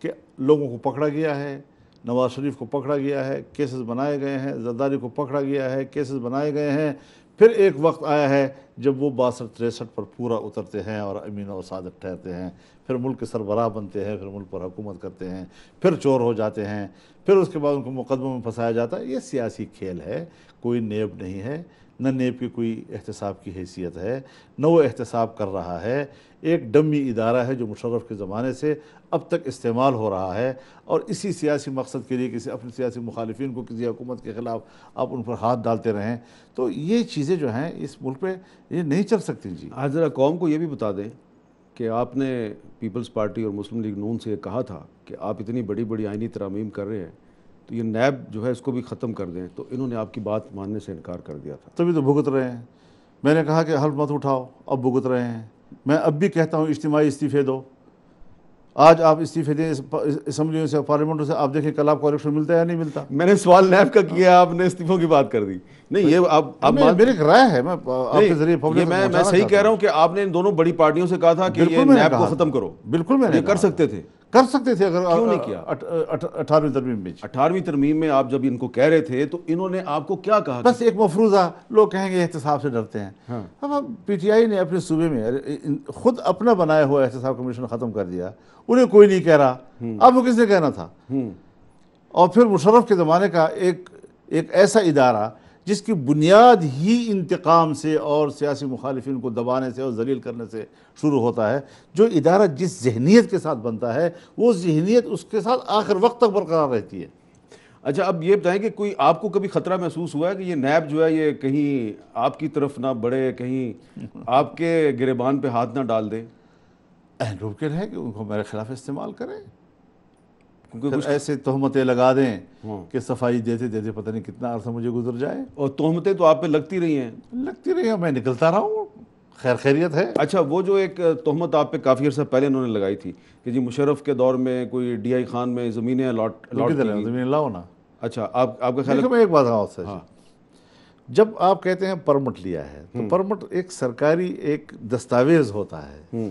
کہ لوگوں کو پکڑا گیا ہے, نواز شریف کو پکڑا گیا ہے, کیسز بنائے گئے ہیں, زرداری کو پکڑا گیا ہے, کیسز بنائے گئے ہیں. پھر ایک وقت آیا ہے جب وہ 62-63 پر پورا اترتے ہیں اور امین اور صادق ٹھہرتے ہیں, پھر ملک کے سربراہ بنتے ہیں, پھر ملک پر حکومت کرتے ہیں, پھر چور ہو جاتے ہیں, پھر اس کے بعد ان کو مقدموں میں پھنسایا جاتا ہے. یہ سیاسی کھیل ہے, کوئی نیب نہیں ہے, نہ نیب کی کوئی احتساب کی حیثیت ہے, نہ وہ احتساب کر رہا ہے. ایک ڈمی ادارہ ہے جو مشرف کے زمانے سے اب تک استعمال ہو رہا ہے, اور اسی سیاسی مقصد کے لیے کسی اپنے سیاسی مخالفین کو کسی حکومت کے خلاف آپ ان پر ہاتھ ڈالتے رہیں. تو یہ چیزیں جو ہیں اس ملک پہ یہ نہیں چل سکتی. جی آج ذرا قوم کو یہ بھی بتا دیں کہ آپ نے پیپلز پارٹی اور مسلم لیگ نون سے یہ کہا تھا کہ آپ اتنی بڑی بڑی آئینی ترامیم کر رہے ہیں تو یہ نیب جو ہے اس کو بھی ختم کر دیں, تو انہوں نے آپ کی بات ماننے سے انکار کر دیا تھا. تبھی تو بھگت رہے ہیں. میں نے کہا کہ حلف مت اٹھاؤ, اب بھگت رہے ہیں. میں اب بھی کہتا ہوں اجتماعی استعفے دو. آج آپ استعفے دیں اسمبلیوں سے, پارلیمنٹوں سے, آپ دیکھیں کل آپ کو الیکشن ملتا ہے یا نہیں ملتا. میں نے سوال نیب کا کیا, آپ نے استعفوں کی بات کر دی. نہیں یہ آپ میری ایک رائے ہے, میں آپ کے ذریعے پبلک میں صحیح کہہ رہا ہوں کہ آپ نے ان دونوں بڑی پارٹیوں سے کہا تھا کہ یہ نیب کو ختم کرو. بالکل میں نے کر سکتے تھے, کر سکتے تھے اگر کیوں نہیں کیا؟ 18ویں ترمیم میں 18ویں ترمیم میں آپ جب ان کو کہہ رہے تھے تو انہوں نے آپ کو کیا کہا؟ بس ایک مفروضہ, لوگ کہیں گے احتساب سے ڈرتے ہیں. اب پی ٹی آئی نے اپنے صوبے میں خود اپنا بنایا ہوا احتساب کمیشن ختم کر دیا, انہیں کوئی نہیں کہہ رہا. اب وہ کس نے کہنا تھا؟ اور پھر مشرف کے زمانے کا ایک ایسا ادارہ جس کی بنیاد ہی انتقام سے اور سیاسی مخالفین کو دبانے سے اور ذلیل کرنے سے شروع ہوتا ہے. جو ادارہ جس ذہنیت کے ساتھ بنتا ہے وہ ذہنیت اس کے ساتھ آخر وقت تک برقرار رہتی ہے. اچھا اب یہ بتائیں کہ کوئی آپ کو کبھی خطرہ محسوس ہوا ہے کہ یہ نیب جو ہے یہ کہیں آپ کی طرف نہ بڑھے, کہیں آپ کے گریبان پہ ہاتھ نہ ڈال دے؟ ممکن ہے کہ ان کو میرے خلاف استعمال کریں, کچھ ایسے تہمتیں لگا دیں کہ صفائی دیتے دیتے پتہ نہیں کتنا عرصہ مجھے گزر جائے. اور تہمتیں تو آپ پہ لگتی رہی ہیں. میں نکلتا رہا ہوں, خیر خیریت ہے. اچھا وہ جو ایک تہمت آپ پہ کافی عرصہ پہلے انہوں نے لگائی تھی کہ جی مشرف کے دور میں کوئی ڈی آئی خان میں زمینیں زمین لاؤ نا. اچھا آپ کا خیال ہے؟ میں ایک بات کہوں, جب آپ کہتے ہیں پرمٹ لیا ہے تو پرمٹ ایک سرکاری ایک دستاویز ہوتا ہے.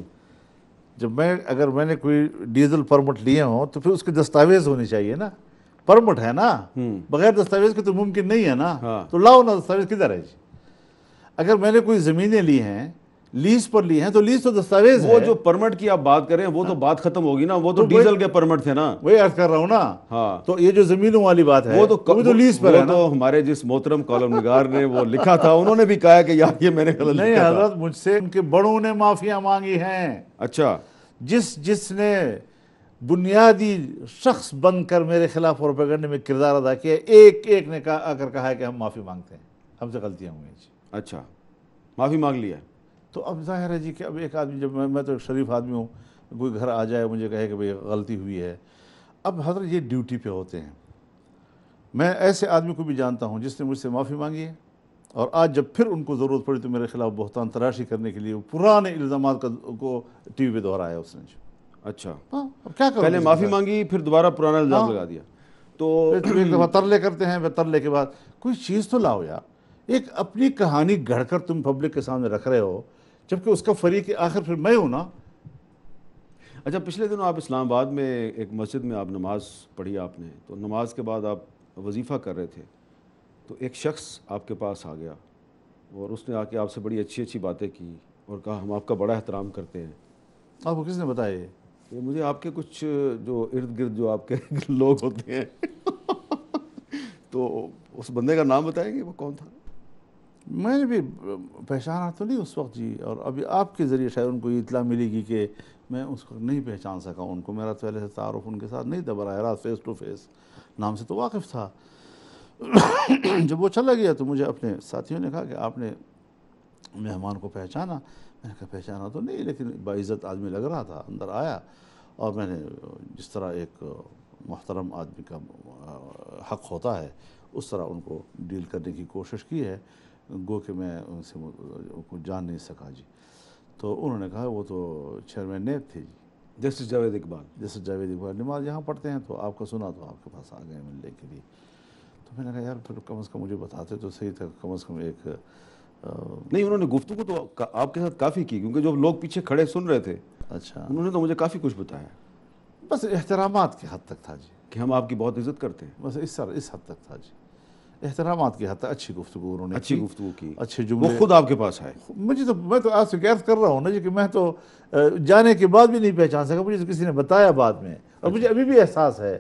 جب اگر میں نے کوئی ڈیزل پرمٹ لیے ہوں تو پھر اس کی دستاویز ہونی چاہیے نا. پرمٹ ہے نا, بغیر دستاویز کے تو ممکن نہیں ہے نا. تو لاؤ نا, دستاویز کدھر ہے جی؟ اگر میں نے کوئی زمینیں لی ہیں, لیز پر لی ہیں, تو لیز تو دستاویز ہے. وہ جو پرمٹ کی آپ بات کریں وہ تو بات ختم ہوگی نا, وہ تو ڈیزل کے پرمٹ تھے نا. وہی عرض کر رہا ہوں نا. تو یہ جو زمینوں والی بات ہے وہ تو لیز پر ہے نا. تو ہمارے جس محترم کالم نگار نے وہ لکھا تھا انہوں نے بھی کہا کہ یار یہ میں نے غلط لکھا تھا. نہیں حضرت, مجھ سے ان کے بڑوں نے معافیاں مانگی ہیں. اچھا, جس نے بنیادی شخص بن کر میرے خلاف پروپیگنڈے میں کردار ادا کیا, ایک نے آ کر کہا ہے کہ ہم معافی مانگتے ہیں, ہم سے غلطیاں ہوئی ہیں. اچھا معافی مانگ لیا. تو اب ظاہر ہے جی کہ اب ایک آدمی, جب میں تو ایک شریف آدمی ہوں, کوئی گھر آ جائے مجھے کہے کہ بھئی غلطی ہوئی ہے. اب حضرت یہ ڈیوٹی پہ ہوتے ہیں. میں ایسے آدمی کو بھی جانتا ہوں جس نے مجھ سے معافی مانگی ہے, اور آج جب پھر ان کو ضرورت پڑی تو میرے خلاف بہتان تراشی کرنے کے لیے پرانے الزامات کو ٹی وی پہ دہرایا اس نے. اچھا, اب کیا کروں, پہلے معافی مانگی پھر دوبارہ پرانا الزام لگا دیا. تو ایک دفعہ ترلے کرتے ہیں, پھر ترلے کے بعد کوئی چیز تو لاؤ یار. ایک اپنی کہانی گھڑ کر تم پبلک کے سامنے رکھ رہے ہو, جبکہ اس کا فریق آخر پھر میں ہوں نا. اچھا پچھلے دنوں آپ اسلام آباد میں ایک مسجد میں آپ نماز پڑھی آپ نے, تو نماز کے بعد آپ وظیفہ کر رہے تھے, تو ایک شخص آپ کے پاس آ گیا اور اس نے آ کے آپ سے بڑی اچھی باتیں کی اور کہا ہم آپ کا بڑا احترام کرتے ہیں. آپ کو کس نے بتایا یہ؟ مجھے آپ کے کچھ جو ارد گرد جو آپ کے لوگ ہوتے ہیں تو اس بندے کا نام بتائیں گے وہ کون تھا؟ میں نے بھی پہچانا تو نہیں اس وقت جی، اور ابھی آپ کے ذریعے شاید ان کو یہ اطلاع ملے گی کہ میں اس کو نہیں پہچان سکا ان کو، میرا پہلے سے تعارف ان کے ساتھ نہیں تھا براہ راست فیس ٹو فیس، نام سے تو واقف تھا۔ جب وہ چلا گیا تو مجھے اپنے ساتھیوں نے کہا کہ آپ نے مہمان کو پہچانا؟ میں نے کہا پہچانا تو نہیں، لیکن باعزت آدمی لگ رہا تھا۔ اندر آیا اور میں نے جس طرح ایک محترم آدمی کا حق ہوتا ہے اس طرح ان کو ڈیل کرنے کی کوشش کی ہے، گو کہ میں ان سے کو جان نہیں سکا جی۔ تو انہوں نے کہا وہ تو چیئرمین نیب تھے جی، جسٹس جاوید اقبال۔ جیسے جاوید اقبال نماز یہاں پڑھتے ہیں، تو آپ کا سنا تو آپ کے پاس آ گئے ملنے کے لیے۔ تو میں نے کہا یار پھر کم از کم مجھے بتاتے تو صحیح تھا، کم از کم ایک نہیں، انہوں نے گفتگو تو آپ کے ساتھ کافی کی، کیونکہ جو لوگ پیچھے کھڑے سن رہے تھے اچھا انہوں نے تو مجھے کافی کچھ بتایا بس احترامات کی حد تک تھا جی، کہ ہم آپ کی بہت عزت کرتے ہیں۔ بس اس حد تک تھا جی، احترامات کی حد تک اچھی گفتگو انہوں نے اچھی گفتگو کی، اچھے وہ جملے۔ خود آپ کے پاس آئے؟ میں تو آپ سے عرض کر رہا ہوں نا جی کہ میں تو جانے کے بعد بھی نہیں پہچان سکا، مجھے کسی نے بتایا بعد میں، اور مجھے ابھی بھی احساس ہے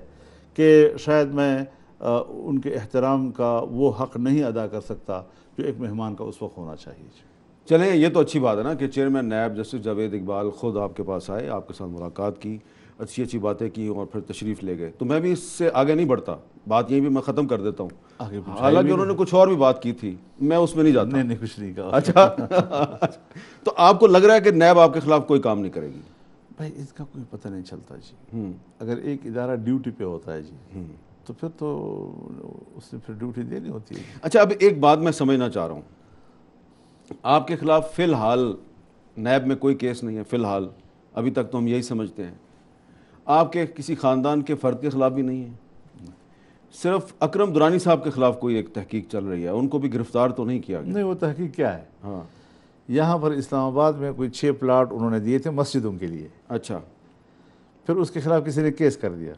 کہ شاید میں ان کے احترام کا وہ حق نہیں ادا کر سکتا جو ایک مہمان کا اس وقت ہونا چاہیے جی۔ چلیں، یہ تو اچھی بات ہے نا کہ chairman NAB justice Javed Iqbal خود آپ کے پاس آئے، آپ کے ساتھ ملاقات کی، اچھی باتیں کی اور پھر تشریف لے گئے۔ تو میں بھی اس سے آگے نہیں بڑھتا، بات یہیں بھی میں ختم کر دیتا ہوں۔ حالانکہ انہوں نے کچھ اور بھی بات کی تھی، میں اس میں نہیں جاتا۔ نہیں کچھ نہیں کہا۔ اچھا، تو آپ کو لگ رہا ہے کہ نیب آپ کے خلاف کوئی کام نہیں کرے گی؟ بھائی اس کا کوئی پتہ نہیں چلتا جی، اگر ایک ادارہ ڈیوٹی پہ ہوتا ہے جی تو پھر تو اس نے پھر ڈیوٹی دینی ہوتی ہے۔ اچھا، اب ایک بات میں سمجھنا چاہ رہا ہوں، آپ کے خلاف فی الحال نیب میں کوئی کیس نہیں ہے، فی الحال ابھی تک تو ہم یہی سمجھتے ہیں۔ آپ کے کسی خاندان کے فرد کے خلاف بھی نہیں ہے، صرف اکرم درانی صاحب کے خلاف کوئی ایک تحقیق چل رہی ہے، ان کو بھی گرفتار تو نہیں کیا گیا؟ نہیں، وہ تحقیق کیا ہے؟ ہاں، یہاں پر اسلام آباد میں کوئی 6 پلاٹ انہوں نے دیے تھے مسجدوں کے لیے، اچھا، پھر اس کے خلاف کسی نے کیس کر دیا،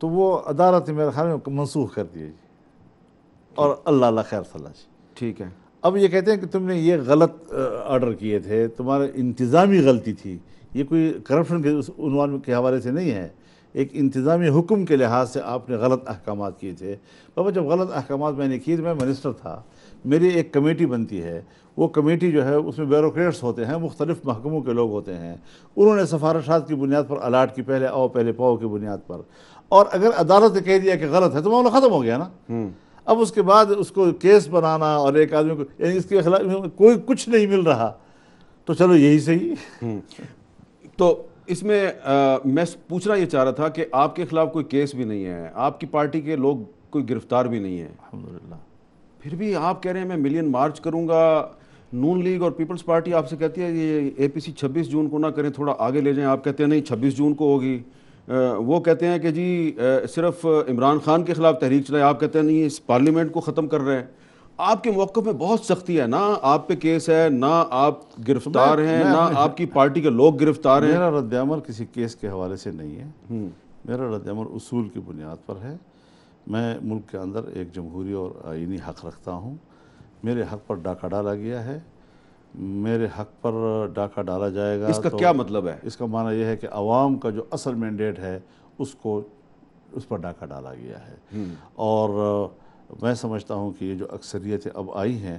تو وہ عدالت نے میرے خیال میں منسوخ کر دیا جی، اور اللہ خیر صلاح جی۔ ٹھیک ہے، اب یہ کہتے ہیں کہ تم نے یہ غلط آرڈر کیے تھے، تمہارے انتظامی غلطی تھی، یہ کوئی کرپشن کے عنوان کے حوالے سے نہیں ہے، ایک انتظامی حکم کے لحاظ سے آپ نے غلط احکامات کیے تھے۔ بابا جب غلط احکامات میں نے کیے تو میں منسٹر تھا، میری ایک کمیٹی بنتی ہے، وہ کمیٹی جو ہے اس میں بیوروکریٹس ہوتے ہیں، مختلف محکموں کے لوگ ہوتے ہیں، انہوں نے سفارشات کی بنیاد پر الاٹ کی، پہلے آؤ پہلے پاؤ کی بنیاد پر، اور اگر عدالت نے کہہ دیا کہ غلط ہے تو معاملہ ختم ہو گیا نا۔ اب اس کے بعد اس کو کیس بنانا اور ایک آدمی کو، یعنی اس کے خلاف کوئی کچھ نہیں مل رہا، تو چلو یہی صحیح۔ تو اس میں میں پوچھنا یہ چاہ رہا تھا کہ آپ کے خلاف کوئی کیس بھی نہیں ہے، آپ کی پارٹی کے لوگ کوئی گرفتار بھی نہیں ہے، الحمدللہ، پھر بھی آپ کہہ رہے ہیں میں ملین مارچ کروں گا۔ نون لیگ اور پیپلز پارٹی آپ سے کہتی ہے یہ اے پی سی 26 جون کو نہ کریں، تھوڑا آگے لے جائیں، آپ کہتے ہیں نہیں 26 جون کو ہوگی۔ وہ کہتے ہیں کہ جی صرف عمران خان کے خلاف تحریک چلائے، آپ کہتے ہیں نہیں اس پارلیمنٹ کو ختم کر رہے ہیں۔ آپ کے موقف میں بہت سختی ہے، نہ آپ پہ کیس ہے، نہ آپ گرفتار ہیں، نہ آپ کی پارٹی کے لوگ گرفتار ہیں۔ میرا رد عمل کسی کیس کے حوالے سے نہیں ہے، میرا رد عمل اصول کی بنیاد پر ہے۔ میں ملک کے اندر ایک جمہوری اور آئینی حق رکھتا ہوں، میرے حق پر ڈاکہ ڈالا گیا ہے، میرے حق پر ڈاکہ ڈالا جائے گا۔ اس کا کیا مطلب ہے؟ اس کا معنی یہ ہے کہ عوام کا جو اصل مینڈیٹ ہے اس پر ڈاکہ ڈالا گیا ہے، اور میں سمجھتا ہوں کہ یہ جو اکثریتیں اب آئی ہیں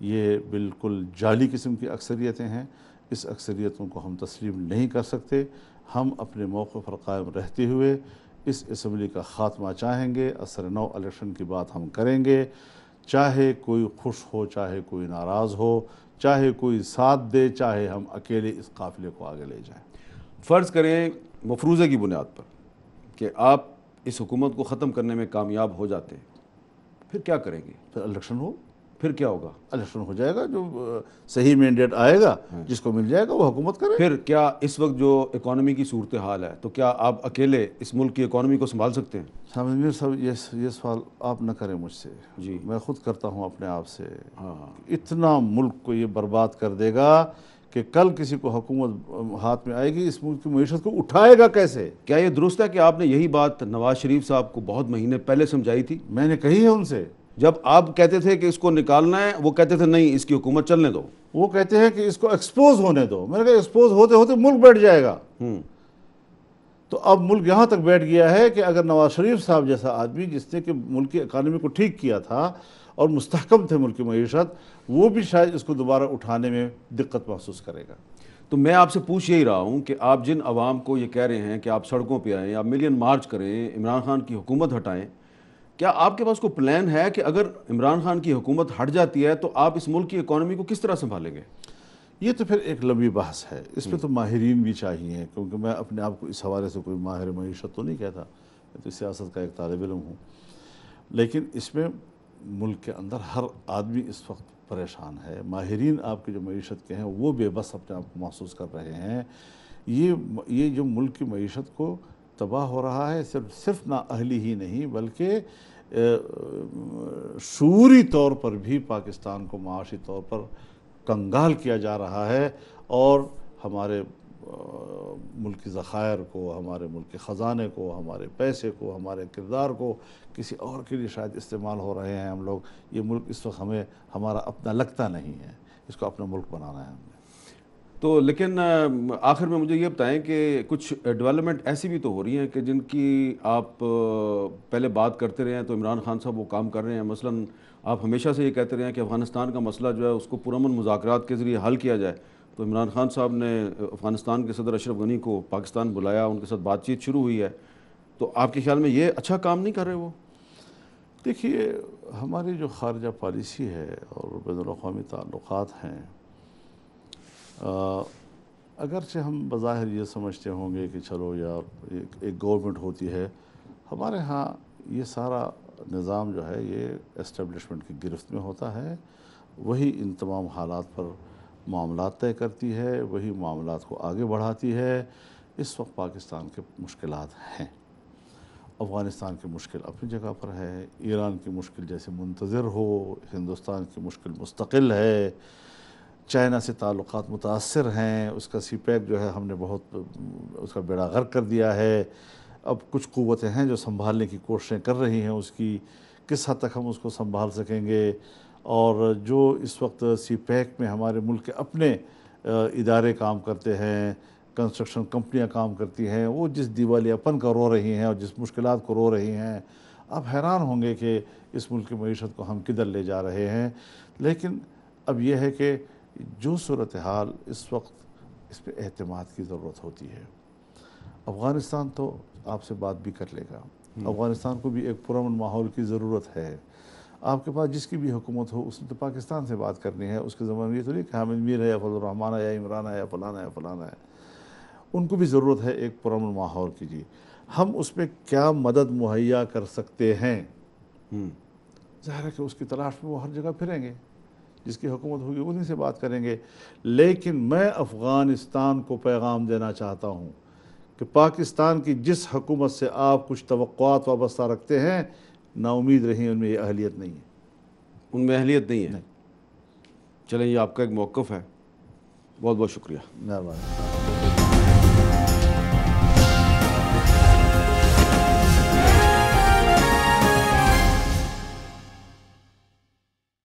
یہ بالکل جعلی قسم کی اکثریتیں ہیں، اس اکثریتوں کو ہم تسلیم نہیں کر سکتے۔ ہم اپنے موقع پر قائم رہتے ہوئے اس اسمبلی کا خاتمہ چاہیں گے، اثر نو الیکشن کی بات ہم کریں گے، چاہے کوئی خوش ہو، چاہے کوئی ناراض ہو، چاہے کوئی ساتھ دے، چاہے ہم اکیلے اس قافلے کو آگے لے جائیں۔ فرض کریں مفروضے کی بنیاد پر کہ آپ اس حکومت کو ختم کرنے میں کامیاب ہو جاتے ہیں، پھر کیا کریں گے؟ پھر الیکشن ہو، پھر کیا ہوگا؟ الیکشن ہو جائے گا، جو صحیح مینڈیٹ آئے گا جس کو مل جائے گا وہ حکومت کرے۔ پھر کیا اس وقت جو اکانومی کی صورتحال ہے تو کیا آپ اکیلے اس ملک کی اکانومی کو سنبھال سکتے ہیں؟ سامد میر صاحب یہ سوال آپ نہ کریں مجھ سے، جی میں خود کرتا ہوں اپنے آپ سے۔ ہاں، اتنا ملک کو یہ برباد کر دے گا کہ کل کسی کو حکومت ہاتھ میں آئے گی، اس ملک کی معیشت کو اٹھائے گا کیسے؟ کیا یہ درست ہے کہ آپ نے یہی بات نواز شریف صاحب کو بہت مہینے پہلے سمجھائی تھی؟ میں نے کہی ہے ان سے، جب آپ کہتے تھے کہ اس کو نکالنا ہے وہ کہتے تھے نہیں اس کی حکومت چلنے دو۔ وہ کہتے ہیں کہ اس کو ایکسپوز ہونے دو، میں نے کہا ایکسپوز ہوتے ہوتے ملک بیٹھ جائے گا۔ تو اب ملک یہاں تک بیٹھ گیا ہے کہ اگر نواز شریف صاحب جیسا آدمی جس نے کہ ملک کی اکانومی کو ٹھیک کیا تھا اور مستحکم تھے ملک کی معیشت، وہ بھی شاید اس کو دوبارہ اٹھانے میں دقت محسوس کرے گا۔ تو میں آپ سے پوچھ یہی رہا ہوں کہ آپ جن عوام کو یہ کہہ رہے ہیں کہ آپ سڑکوں پہ آئیں، آپ ملین مارچ کریں، عمران خان کی حکومت ہٹائیں، کیا آپ کے پاس کوئی پلان ہے کہ اگر عمران خان کی حکومت ہٹ جاتی ہے تو آپ اس ملک کی اکانومی کو کس طرح سنبھالیں گے؟ یہ تو پھر ایک لمبی بحث ہے، اس میں تو ماہرین بھی چاہیے، کیونکہ میں اپنے آپ کو اس حوالے سے کوئی ماہر معیشت تو نہیں کہتا، میں تو سیاست کا ایک طالب علم ہوں، لیکن اس میں ملک کے اندر ہر آدمی اس وقت پریشان ہے۔ ماہرین آپ کے جو معیشت کے ہیں وہ بے بس اپنے آپ کو محسوس کر رہے ہیں۔ یہ جو ملک کی معیشت کو تباہ ہو رہا ہے، صرف نااہلی ہی نہیں بلکہ شعوری طور پر بھی پاکستان کو معاشی طور پر کنگال کیا جا رہا ہے، اور ہمارے ملک کی ذخائر کو، ہمارے ملک کے خزانے کو، ہمارے پیسے کو، ہمارے کردار کو کسی اور کے لیے شاید استعمال ہو رہے ہیں ہم لوگ۔ یہ ملک اس وقت ہمارا اپنا لگتا نہیں ہے، اس کو اپنا ملک بنانا ہے ہم نے۔ تو لیکن آخر میں مجھے یہ بتائیں کہ کچھ ڈیولپمنٹ ایسی بھی تو ہو رہی ہیں کہ جن کی آپ پہلے بات کرتے رہے ہیں، تو عمران خان صاحب وہ کام کر رہے ہیں۔ مثلاً آپ ہمیشہ سے یہ کہتے رہے ہیں کہ افغانستان کا مسئلہ جو ہے اس کو پرامن مذاکرات کے ذریعے حل کیا جائے، تو عمران خان صاحب نے افغانستان کے صدر اشرف غنی کو پاکستان بلایا، ان کے ساتھ بات چیت شروع ہوئی ہے، تو آپ کے خیال میں یہ اچھا کام نہیں کر رہے وہ؟ دیکھیے، ہماری جو خارجہ پالیسی ہے اور بین الاقوامی تعلقات ہیں، اگرچہ ہم بظاہر یہ سمجھتے ہوں گے کہ چلو یار ایک گورنمنٹ ہوتی ہے، ہمارے ہاں یہ سارا نظام جو ہے یہ اسٹیبلشمنٹ کی گرفت میں ہوتا ہے، وہی ان تمام حالات پر معاملات طے کرتی ہے، وہی معاملات کو آگے بڑھاتی ہے۔ اس وقت پاکستان کے مشکلات ہیں، افغانستان کی مشکل اپنی جگہ پر ہے، ایران کی مشکل جیسے منتظر ہو، ہندوستان کی مشکل مستقل ہے، چائنا سے تعلقات متاثر ہیں، اس کا سی پیک جو ہے ہم نے بہت اس کا بیڑا غرق کر دیا ہے۔ اب کچھ قوتیں ہیں جو سنبھالنے کی کوششیں کر رہی ہیں، اس کی کس حد تک ہم اس کو سنبھال سکیں گے، اور جو اس وقت سی پیک میں ہمارے ملک کے اپنے ادارے کام کرتے ہیں، کنسٹرکشن کمپنیاں کام کرتی ہیں، وہ جس دیوالیاپن کا رو رہی ہیں اور جس مشکلات کو رو رہی ہیں، آپ حیران ہوں گے کہ اس ملک کی معیشت کو ہم کدھر لے جا رہے ہیں۔ لیکن اب یہ ہے کہ جو صورتحال اس وقت، اس پہ اعتماد کی ضرورت ہوتی ہے۔ افغانستان تو آپ سے بات بھی کر لے گا، افغانستان کو بھی ایک پرامن ماحول کی ضرورت ہے۔ آپ کے پاس جس کی بھی حکومت ہو، اس نے تو پاکستان سے بات کرنی ہے، اس کے زمانے میں یہ تو نہیں کہ حامد میر ہے یا فضل الرحمان ہے یا عمران ہے یا فلانا ہے فلانا ہے، ان کو بھی ضرورت ہے ایک پرامن ماحول کی۔ جی ہم اس میں کیا مدد مہیا کر سکتے ہیں، ظاہر ہے کہ اس کی تلاش میں وہ ہر جگہ پھریں گے، جس کی حکومت ہوگی انہی سے بات کریں گے۔ لیکن میں افغانستان کو پیغام دینا چاہتا ہوں کہ پاکستان کی جس حکومت سے آپ کچھ توقعات وابستہ رکھتے ہیں، نا امید رہیں، ان میں یہ اہلیت نہیں ہے، ان میں اہلیت نہیں ہے۔ چلیں، یہ آپ کا ایک موقف ہے، بہت بہت شکریہ۔ مہربانی۔